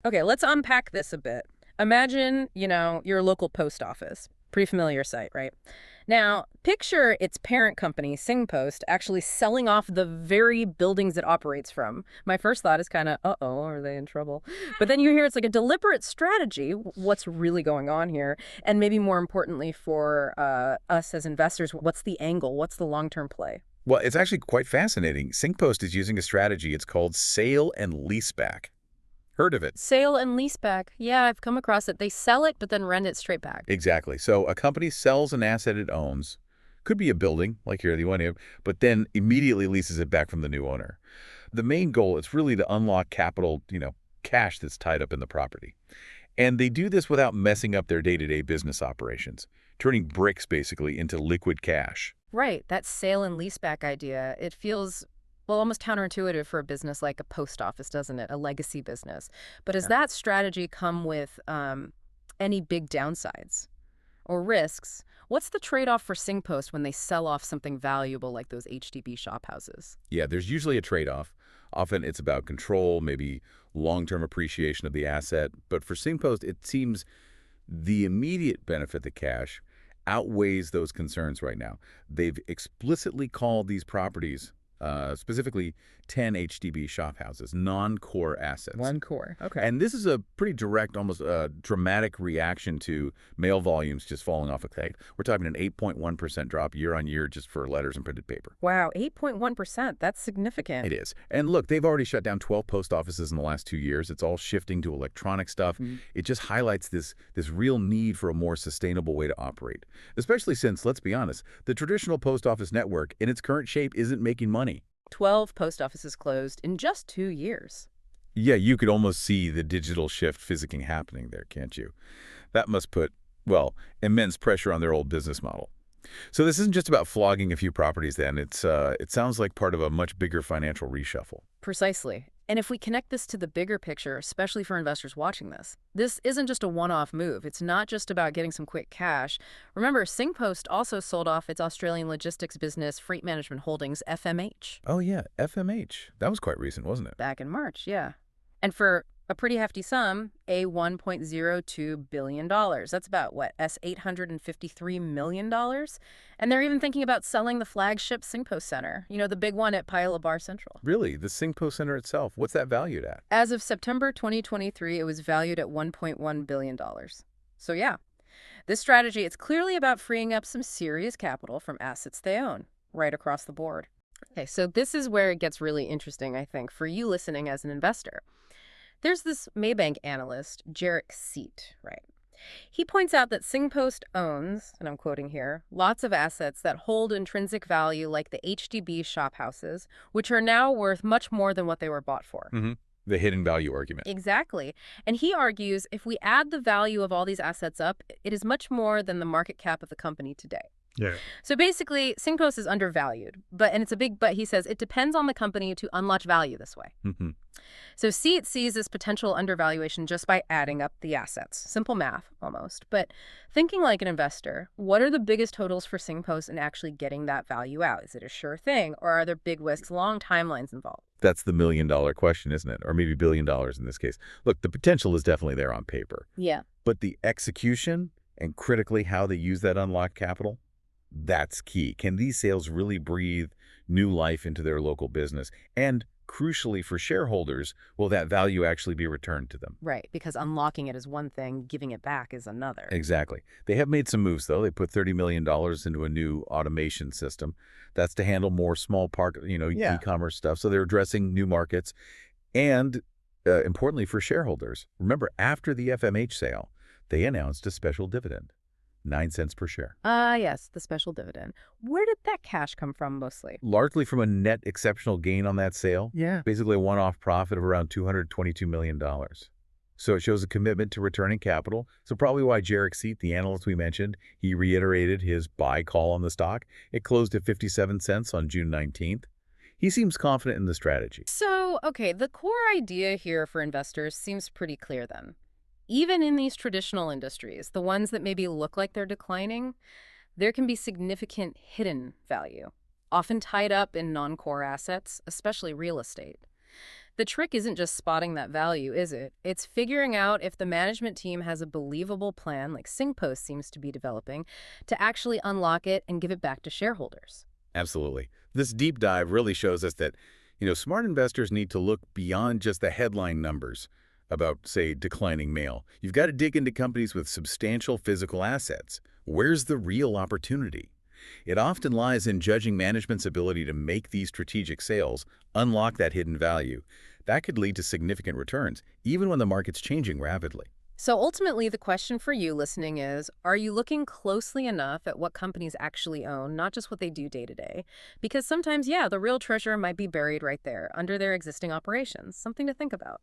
Okay, let's unpack this a bit. Imagine, your local post office. Pretty familiar sight, right? Now, picture its parent company, SingPost, actually selling off the very buildings it operates from. My first thought is kind of, uh-oh, are they in trouble? But then you hear it's like a deliberate strategy. What's really going on here? And maybe more importantly for us as investors, what's the angle? What's the long-term play? Well, it's actually quite fascinating. SingPost is using a strategy. It's called sale and leaseback. Heard of it? Sale and leaseback. Yeah, I've come across it. They sell it, but then rent it straight back. Exactly. So a company sells an asset it owns, could be a building, like here the one here, but then immediately leases it back from the new owner. The main goal is really to unlock capital, cash that's tied up in the property. And they do this without messing up their day-to-day business operations, turning bricks basically into liquid cash. Right, that sale and leaseback idea, it feels, well, almost counterintuitive for a business like a post office, doesn't it? A legacy business. But does Yeah. that strategy come with any big downsides or risks? What's the trade-off for SingPost when they sell off something valuable like those HDB Shophouses? Yeah, there's usually a trade-off. Often it's about control, maybe long-term appreciation of the asset. But for SingPost, it seems the immediate benefit to cash outweighs those concerns right now. They've explicitly called these properties, specifically 10 HDB shophouses, non-core assets. One core. Okay. And this is a pretty direct, almost dramatic reaction to mail volumes just falling off a cliff. We're talking an 8.1% drop year on year just for letters and printed paper. Wow, 8.1%. That's significant. It is. And look, they've already shut down 12 post offices in the last 2 years. It's all shifting to electronic stuff. It just highlights this real need for a more sustainable way to operate, especially since, let's be honest, the traditional post office network in its current shape isn't making money. 12 post offices closed in just 2 years. Yeah, you could almost see the digital shift physicking happening there, can't you? That must put, well, immense pressure on their old business model. So this isn't just about flogging a few properties then. It sounds like part of a much bigger financial reshuffle. Precisely. And if we connect this to the bigger picture, especially for investors watching this isn't just a one-off move. It's not just about getting some quick cash. Remember, SingPost also sold off its Australian logistics business, Freight Management Holdings, FMH. Oh, yeah, FMH. That was quite recent, wasn't it? Back in March, yeah. And for a pretty hefty sum, a $1.02 billion. That's about, what, $853 million? And they're even thinking about selling the flagship SingPost Center, the big one at Paya Lebar Central. Really? The SingPost Center itself, what's that valued at? As of September 2023, it was valued at $1.1 billion. So yeah, this strategy, it's clearly about freeing up some serious capital from assets they own, right across the board. Okay, so this is where it gets really interesting, I think, for you listening as an investor. There's this Maybank analyst, Jarek Seat, right? He points out that SingPost owns, and I'm quoting here, lots of assets that hold intrinsic value like the HDB shophouses, which are now worth much more than what they were bought for. The hidden value argument. Exactly. And he argues if we add the value of all these assets up, it is much more than the market cap of the company today. Yeah. So basically, SingPost is undervalued. And it's a big but. He says it depends on the company to unlock value this way. So Seat sees this potential undervaluation just by adding up the assets. Simple math, almost. But thinking like an investor, what are the biggest totals for SingPost in actually getting that value out? Is it a sure thing, or are there big risks, long timelines involved? That's the million-dollar question, isn't it? Or maybe $1 billion in this case. Look, the potential is definitely there on paper. Yeah. But the execution, and critically how they use that unlocked capital, that's key. Can these sales really breathe new life into their local business? And crucially for shareholders, will that value actually be returned to them? Right, because unlocking it is one thing, giving it back is another. Exactly. They have made some moves, though. They put $30 million into a new automation system. That's to handle more small e-commerce stuff. So they're addressing new markets. And importantly for shareholders, remember, after the FMH sale, they announced a special dividend. 9 cents per share. Yes, the special dividend. Where did that cash come from mostly? Largely from a net exceptional gain on that sale. Yeah. Basically a one-off profit of around $222 million. So it shows a commitment to returning capital. So probably why Jarek Seat, the analyst we mentioned, he reiterated his buy call on the stock. It closed at 57 cents on June 19th. He seems confident in the strategy. So, okay, the core idea here for investors seems pretty clear then. Even in these traditional industries, the ones that maybe look like they're declining, there can be significant hidden value, often tied up in non-core assets, especially real estate. The trick isn't just spotting that value, is it? It's figuring out if the management team has a believable plan, like SingPost seems to be developing, to actually unlock it and give it back to shareholders. Absolutely. This deep dive really shows us that, smart investors need to look beyond just the headline numbers about, say, declining mail. You've got to dig into companies with substantial physical assets. Where's the real opportunity? It often lies in judging management's ability to make these strategic sales, unlock that hidden value. That could lead to significant returns, even when the market's changing rapidly. So ultimately, the question for you listening is, are you looking closely enough at what companies actually own, not just what they do day to day? Because sometimes, yeah, the real treasure might be buried right there under their existing operations. Something to think about.